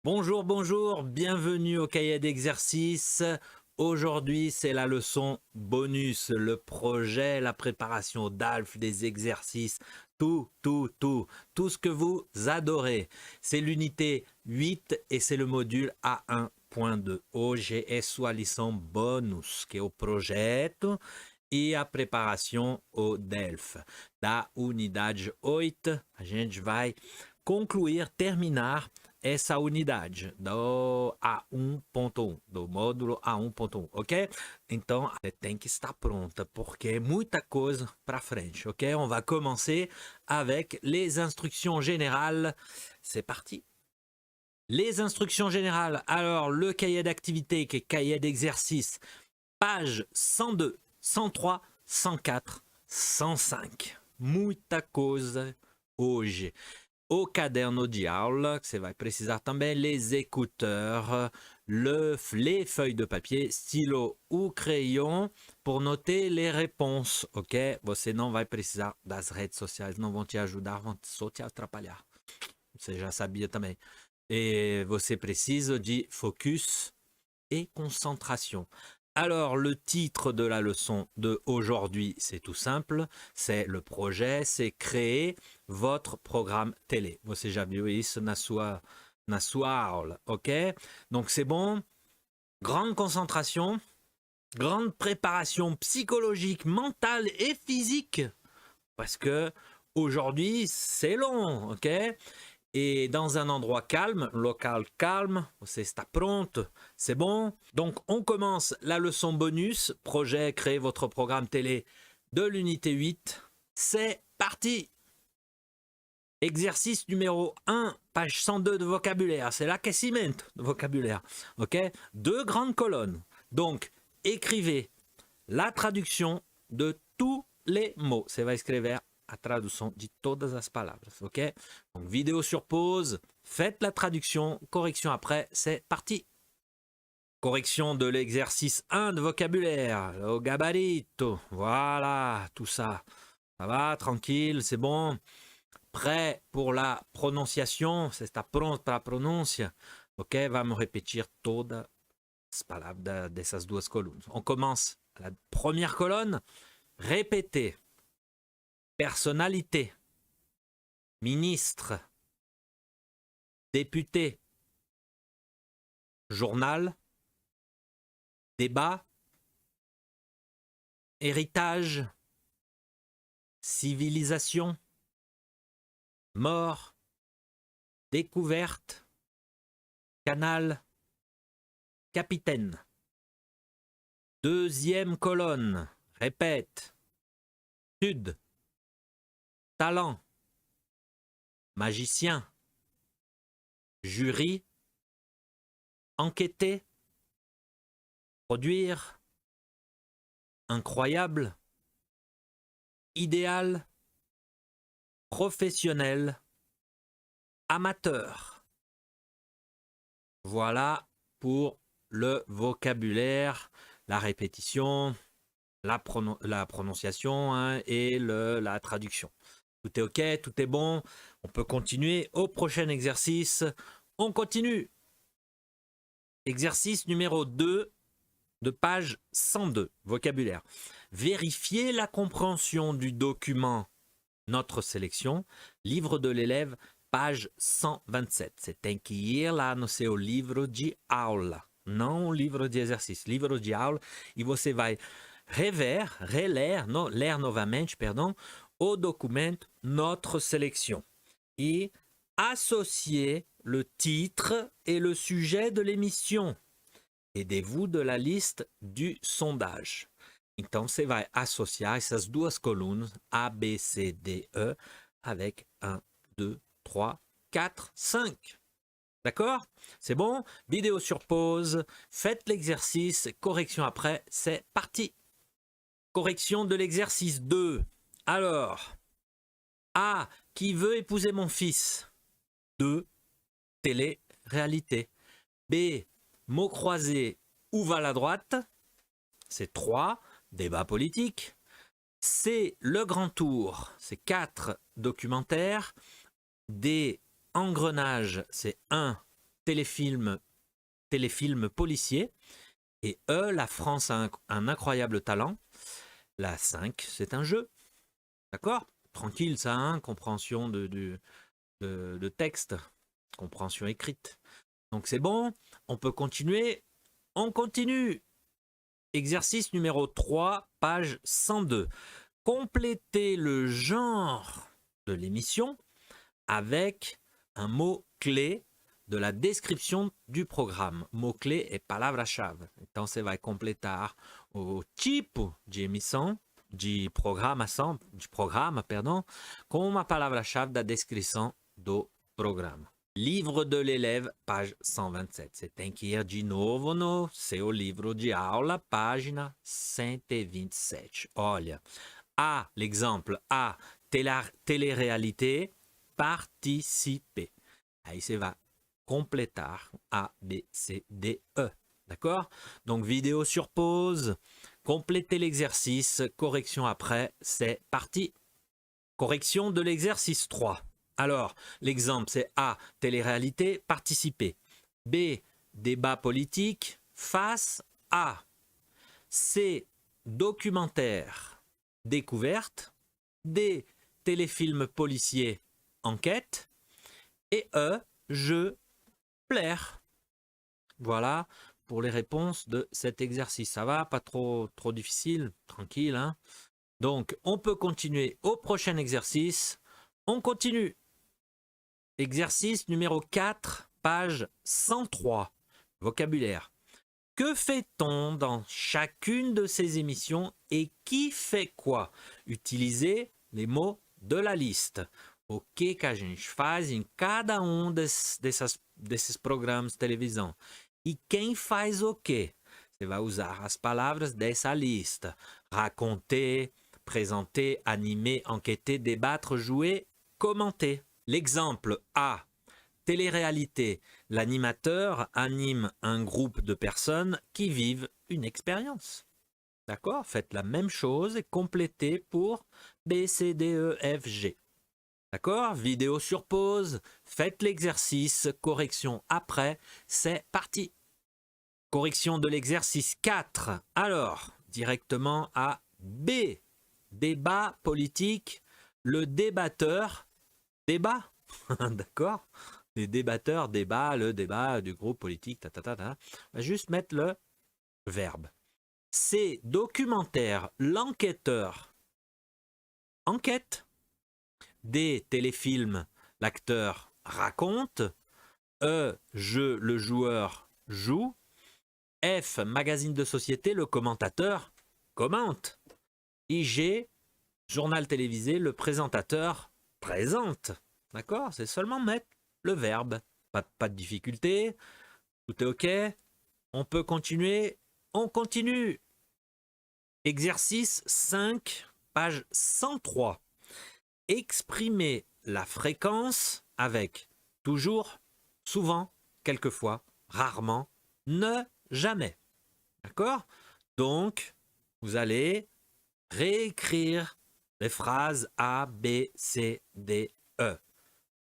Bonjour, bonjour, bienvenue au cahier d'exercice. Aujourd'hui, c'est la leçon bonus, le projet, la préparation d'ALF, des exercices, tout ce que vous adorez. C'est l'unité 8 et c'est le module A1.2. Hoje é sua lição bônus, que é o projeto e a preparação ao DELF. Da unidade 8, a gente vai concluir, terminar essa unidade do A1.1, do módulo A1.1, ok? Então, você tem que estar pronta, porque é muita coisa para frente, ok? On va commencer avec les instructions générales. C'est parti. Les instructions générales. Alors, le cahier d'activité, qui est cahier d'exercice, page 102, 103, 104, 105. Muita coisa hoje. O caderno de aula, que você vai precisar também, les écouteurs, les feuilles de papier, stylo ou crayon pour noter les réponses, ok? Você não vai precisar das redes sociais, não vão te ajudar, vão só te atrapalhar. Você já sabia também. Et você precisa de focus et concentration. Alors, le titre de la leçon de aujourd'hui, c'est tout simple, c'est le projet, c'est créer votre programme télé. Você já viu isso na sua aula, ok? Donc c'est bon, grande concentration, grande préparation psychologique, mentale et physique, parce que aujourd'hui, c'est long, ok? Et dans un endroit calme, local calme, você está pronto, c'est bon. Donc on commence la leçon bonus, projet, créer votre programme télé de l'unité 8. C'est parti. Exercice numéro 1, page 102 de vocabulaire, c'est l'aquecimento de vocabulaire, ok? 2 grandes colonnes. Donc écrivez la traduction de tous les mots. Você vai escrever a tradução de todas as palavras, ok? Donc, vidéo sur pause, faites la traduction, correction après, c'est parti. Correction de l'exercice 1 de vocabulaire, le gabarito, voilà, tout ça. Ça va, tranquille, c'est bon. Prêt pour la prononciation, você está pronto para a pronúncia? Ok, vamos repetir todas as palavras dessas duas colunas. On commence la première colonne, répétez. Personnalité, ministre, député, journal, débat, héritage, civilisation, mort, découverte, canal, capitaine. Deuxième colonne, répète, sud, talent, magicien, jury, enquêter, produire, incroyable, idéal, professionnel, amateur. Voilà pour le vocabulaire, la répétition, la prononciation hein, et la traduction. Tout est ok, tout est bon. On peut continuer au prochain exercice. On continue. Exercice numéro 2 de page 102, vocabulaire. Vérifiez la compréhension du document Notre sélection, livre de l'élève, page 127. Você tem que ir lá no seu livro de aula, não o livro de exercício, livro de aula, e você vai reler, ler novamente, perdão, au document Notre sélection et associer le titre et le sujet de l'émission. Aidez-vous de la liste du sondage. Então, você vai associar essas duas colunas A, B, C, D, E avec 1, 2, 3, 4, 5. D'accord? C'est bon? Vidéo sur pause, faites l'exercice, correction après, c'est parti. Correction de l'exercice 2. Alors, A, qui veut épouser mon fils? 2, télé-réalité. B, mots croisés, où va la droite? C'est 3, débat politique. C, le grand tour, c'est 4, documentaire. D, engrenage, c'est 1, téléfilm policier. Et E, la France a un incroyable talent. La 5, c'est un jeu. D'accord? Tranquille, ça, hein? Compréhension de texte, compréhension écrite. Donc c'est bon, on peut continuer. On continue. Exercice numéro 3, page 102. Complétez le genre de l'émission avec un mot-clé de la description du programme. Mot-clé é palavra-chave. Então você vai completar o tipo de emissão, de programa, perdão, com uma palavra-chave da descrição do programa. Livre de l'élève, page 127. Você tem que ir de novo no seu livro de aula, página 127. Olha, A, l'exemple A, télé-réalité, participer. Aí você vai complétar A, B, C, D, E. D'accord? Donc vidéo sur pause, complétez l'exercice, correction après, c'est parti. Correction de l'exercice 3. Alors, l'exemple c'est A, télé-réalité, participer. B, débat politique, face à. C, documentaire, découverte. D, téléfilm policier, enquête. Et E, jeu, plaire. Voilà pour les réponses de cet exercice. Ça va? Pas trop difficile? Tranquille, hein? Donc, on peut continuer au prochain exercice. On continue. Exercice numéro 4, page 103. Vocabulaire. Que fait-on dans chacune de ces émissions et qui fait quoi? Utilisez les mots de la liste. O que a gente faz em cada desses programas de televisão? E quem faz o quê? Você vai usar as palavras dessa lista. Raconter, présenter, animer, enquêter, débattre, jouer, commenter. L'exemple A. Télé-réalité. L'animateur anime un groupe de personnes qui vivent une expérience. D'accord? Faites la même chose et complétez pour B, C, D, E, F, G. D'accord? Vidéo sur pause. Faites l'exercice. Correction après. C'est parti. Correction de l'exercice 4. Alors, directement à B. Débat politique. Le débatteur. Débat. D'accord? Les débatteurs, débat, le débat du groupe politique. On va juste mettre le verbe. C. Documentaire. L'enquêteur. Enquête. D. Téléfilm. L'acteur raconte. E. Jeu. Le joueur joue. F. Magazine de société. Le commentateur commente. IG. Journal télévisé. Le présentateur présente. D'accord? C'est seulement mettre le verbe. Pas de difficulté. Tout est OK. On peut continuer. On continue. Exercice 5, page 103. Exprimer la fréquence avec toujours, souvent, quelquefois, rarement, ne, jamais. D'accord? Donc, vous allez réécrire les phrases A, B, C, D, E.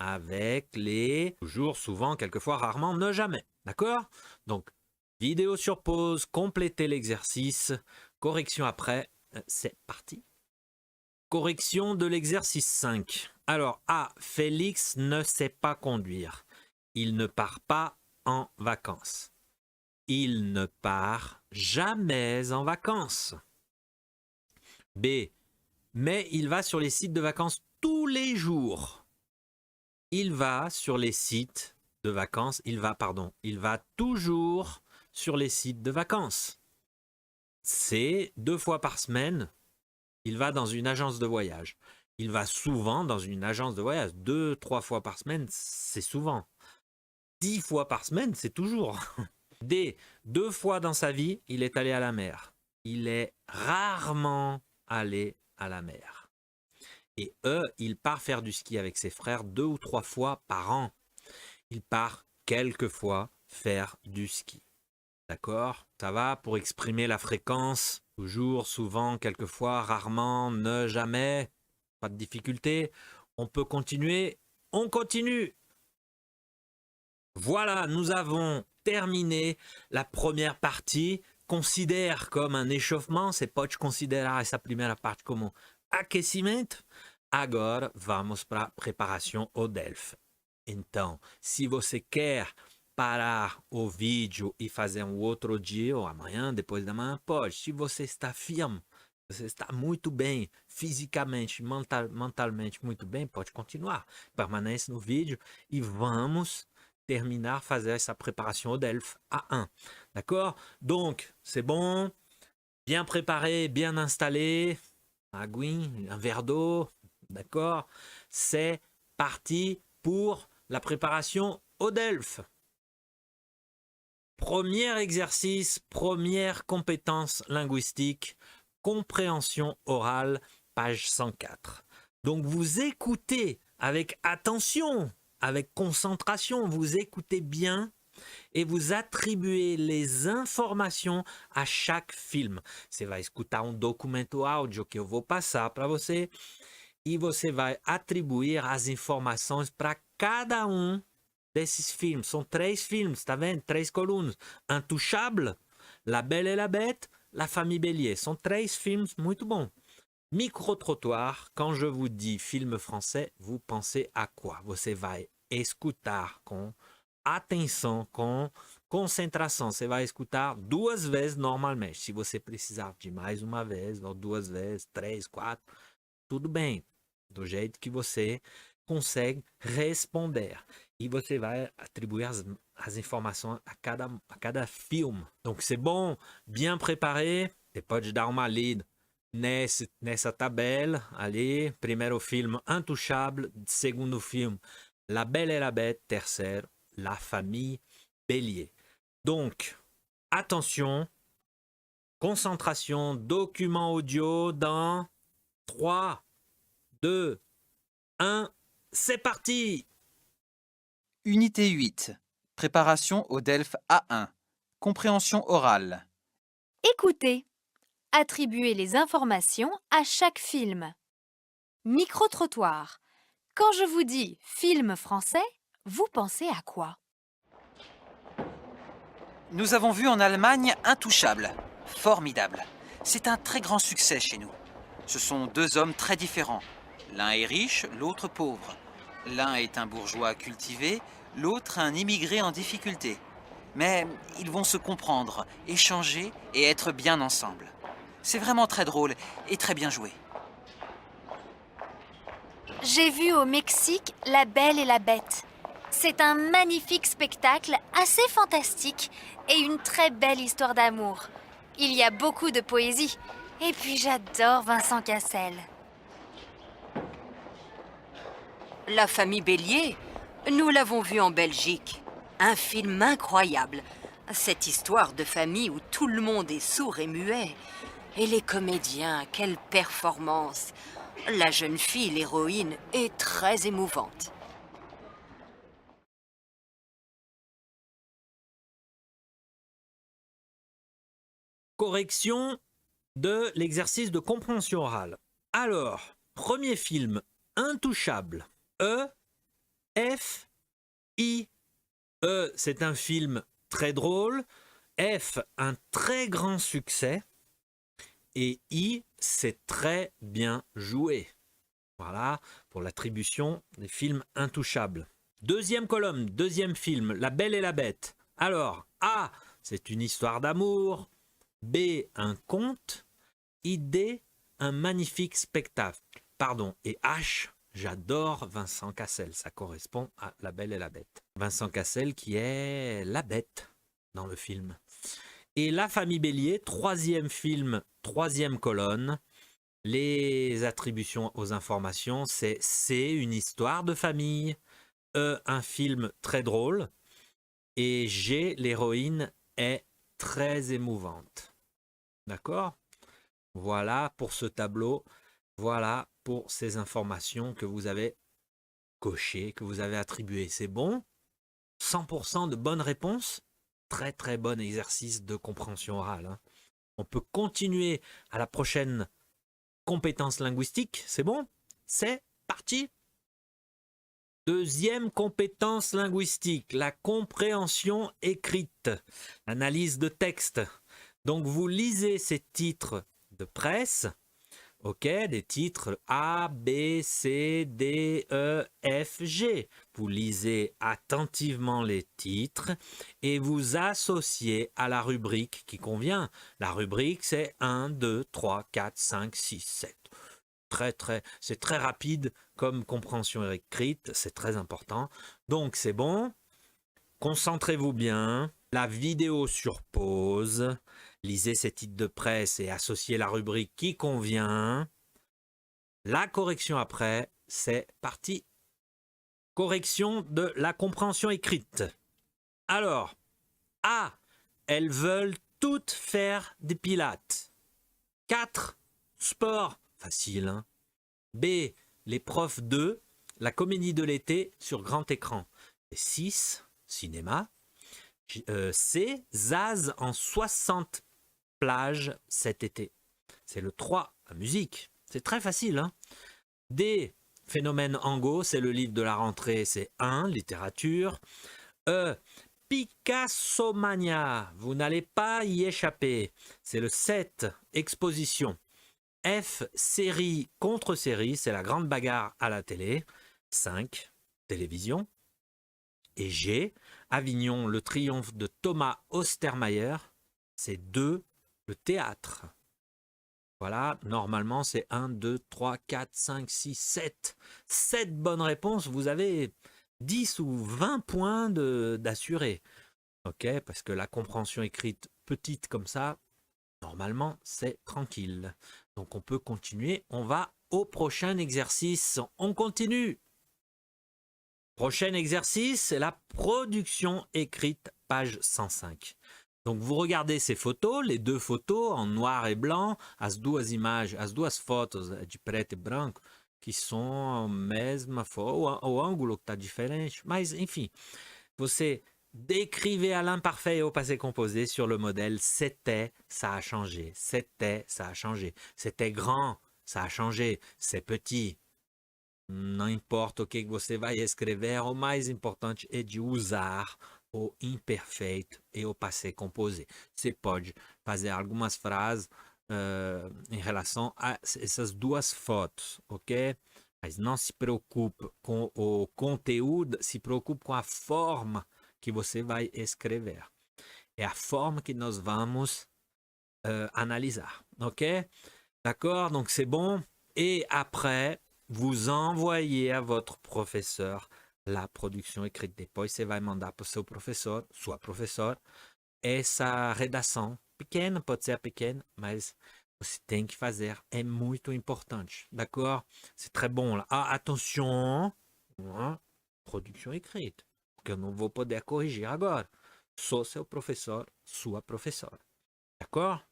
Avec les toujours, souvent, quelquefois, rarement, ne, jamais. D'accord? Donc, vidéo sur pause, complétez l'exercice. Correction après, c'est parti. Correction de l'exercice 5. Alors, A. Félix ne sait pas conduire. Il ne part pas en vacances. Il ne part jamais en vacances. B. Mais il va sur les sites de vacances tous les jours. Il va sur les sites de vacances. Il va toujours sur les sites de vacances. C. 2 fois par semaine. Il va dans une agence de voyage. Il va souvent dans une agence de voyage. 2-3 fois par semaine, c'est souvent. 10 fois par semaine, c'est toujours. D. 2 fois dans sa vie, il est allé à la mer. Il est rarement allé à la mer. Et E. Il part faire du ski avec ses frères 2 ou 3 fois par an. Il part quelques fois faire du ski. D'accord? Ça va pour exprimer la fréquence. Toujours, souvent, quelquefois, rarement, ne, jamais. Pas de difficulté. On peut continuer. On continue. Voilà, nous avons terminé la première partie. Considère comme um échauffement, você pode considerar essa primeira parte como aquecimento. Agora vamos para a preparação ao Delphi. Então, se você quer parar o vídeo e fazer um outro dia, ou amanhã, depois da manhã, pode. Se você está firme, você está muito bem, fisicamente, mentalmente muito bem, pode continuar. Permanece no vídeo e vamos terminar, fazer essa préparation au Delphi A1. D'accord? Donc, c'est bon, bien préparé, bien installé, un verre d'eau, d'accord? C'est parti pour la préparation au Delphi. Premier exercice, première compétence linguistique, compréhension orale, page 104. Donc vous écoutez avec attention, avec concentration, vous écoutez bien et vous attribuez les informações a chaque film. Você vai escutar documento áudio que eu vou passar para você e você vai atribuir as informações para cada desses filmes. São 3 filmes, tá vendo? 3 colunas. Intouchable, La Belle et la Bête, La Famille Bélier. São 3 filmes muito bons. Micro-trottoir, quand je vous dis film français, vous pensez à quoi? Você vai escutar com atenção, com concentração. Você vai escutar 2 vezes normalmente. Se você precisar de mais uma vez, ou 2 vezes, 3, 4, tudo bem. Do jeito que você consegue responder. E você vai atribuir as informações a cada filme. Donc, c'est bon, bien préparé. Você pode dar uma lida nessa tabela ali. Primeiro filme, Intouchable. Segundo filme, La Belle et la Bête. Terceiro, La Famille Bélier. Donc, attention, concentration, document audio dans 3, 2, 1, c'est parti! Unité 8. Préparation au Delphi A1. Compréhension orale. Écoutez. Attribuez les informations à chaque film. Micro-trottoir. Quand je vous dis film français, vous pensez à quoi? Nous avons vu en Allemagne Intouchable. Formidable. C'est un très grand succès chez nous. Ce sont 2 hommes très différents. L'un est riche, l'autre pauvre. L'un est un bourgeois cultivé, l'autre un immigré en difficulté. Mais ils vont se comprendre, échanger et être bien ensemble. C'est vraiment très drôle et très bien joué. J'ai vu au Mexique La Belle et la Bête. C'est un magnifique spectacle assez fantastique et une très belle histoire d'amour. Il y a beaucoup de poésie. Et puis j'adore Vincent Cassel. La Famille Bélier, nous l'avons vu en Belgique. Un film incroyable. Cette histoire de famille où tout le monde est sourd et muet. Et les comédiens, quelle performance! La jeune fille, l'héroïne, est très émouvante. Correction de l'exercice de compréhension orale. Alors, premier film, Intouchable. E, F, I. E, c'est un film très drôle. F, un très grand succès. Et I, c'est très bien joué. Voilà, pour l'attribution des films intouchables. Deuxième colonne, deuxième film, La Belle et la Bête. Alors, A, c'est une histoire d'amour. B, un conte. Et D, un magnifique spectacle. Pardon, et H, j'adore Vincent Cassel. Ça correspond à La Belle et la Bête. Vincent Cassel qui est la bête dans le film. Et La Famille Bélier, troisième film, troisième colonne. Les attributions aux informations, c'est C, une histoire de famille. E, un film très drôle. Et G, l'héroïne est très émouvante. D'accord? Voilà pour ce tableau. Voilà pour ces informations que vous avez cochées, que vous avez attribuées. C'est bon? 100% de bonnes réponses? Très très bon exercice de compréhension orale. Hein. On peut continuer à la prochaine compétence linguistique. C'est bon? C'est parti! Deuxième compétence linguistique, la compréhension écrite, l'analyse de texte. Donc vous lisez ces titres de presse, ok, des titres A, B, C, D, E, F, G. Vous lisez attentivement les titres et vous associez à la rubrique qui convient. La rubrique, c'est 1, 2, 3, 4, 5, 6, 7. C'est très rapide comme compréhension écrite, c'est très important. Donc c'est bon, concentrez-vous bien, la vidéo sur pause, lisez ces titres de presse et associez la rubrique qui convient. La correction après, c'est parti. Correction de la compréhension écrite. Alors, A, elles veulent toutes faire des pilates. 4, sport. Facile, hein? B, les profs de la comédie de l'été sur grand écran. Et 6, cinéma. C, Zaz en 60 plages cet été. C'est le 3, la musique. C'est très facile, hein? D, Phénomène Angot, c'est le livre de la rentrée, c'est 1, littérature. E, Picassomania, vous n'allez pas y échapper. C'est le 7, exposition. F, série contre série, c'est la grande bagarre à la télé. 5, télévision. Et G, Avignon, le triomphe de Thomas Ostermayer, c'est 2, le théâtre. Voilà, normalement c'est 1, 2, 3, 4, 5, 6, 7. 7 bonnes réponses, vous avez 10 ou 20 points d'assuré. Ok, parce que la compréhension écrite petite comme ça, normalement c'est tranquille. Donc on peut continuer, on va au prochain exercice. On continue. Prochain exercice, c'est la production écrite, page 105. Donc vous regardez ces photos, les deux photos en noir et blanc, as duas images, as duas fotos de preto e branco, que são a mesma foto, o ângulo está diferente, mas enfim, você décrivez à l'imparfait et au passé composé sur le modèle c'était, ça a changé, c'était, ça a changé, c'était grand, ça a changé, c'est petit. Não importa o que você vai escrever, o mais importante é de usar o imperfeito e o passé composé. Você pode fazer algumas frases em relação a essas duas fotos, ok? Mas não se preocupe com o conteúdo, se preocupe com a forma que você vai escrever. É a forma que nós vamos analisar, ok? D'accord? Donc c'est bon. Et après, vous envoyez à votre professeur la produção écrite. Depois você vai mandar para o seu professor, sua professora, essa redação pequena, pode ser pequena, mas você tem que fazer, é muito importante, d'accord? C'est très bon là. Ah, attention, produção écrite, porque eu não vou poder corrigir agora. Sou seu professor, sua professora, d'accord?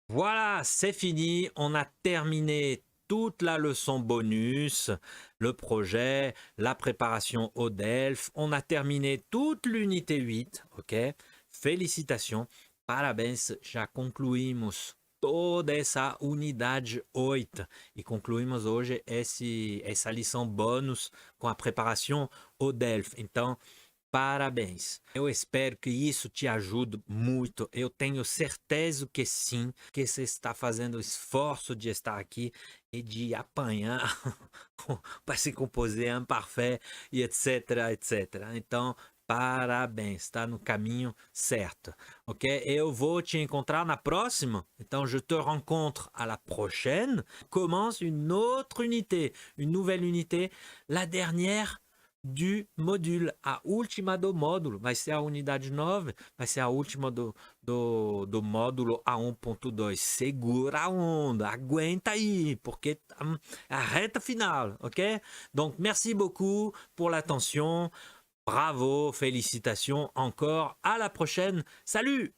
Voilà, c'est fini, on a terminé toute la leçon bonus, le projet, la préparation au DELF. On a terminé toute l'unité 8, ok? Félicitations, parabéns, já concluímos toda essa unidade 8 e concluímos hoje essa lição bônus com a preparação ao DELF. Então, parabéns. Eu espero que isso te ajude muito. Eu tenho certeza que sim, que você está fazendo o esforço de estar aqui e de apanhar para se composer imparfait e etc, etc. Então, parabéns, está no caminho certo, ok? Eu vou te encontrar na próxima. Então, je te rencontre à la prochaine. Commence une autre unité, une nouvelle unité, la dernière du module, a última do módulo, vai ser a unidade 9, vai ser a última do módulo A1.2. Segura a onda, aguenta aí, porque é a reta final, ok? Donc, merci beaucoup pour l'attention, bravo, félicitations encore, à la prochaine, salut!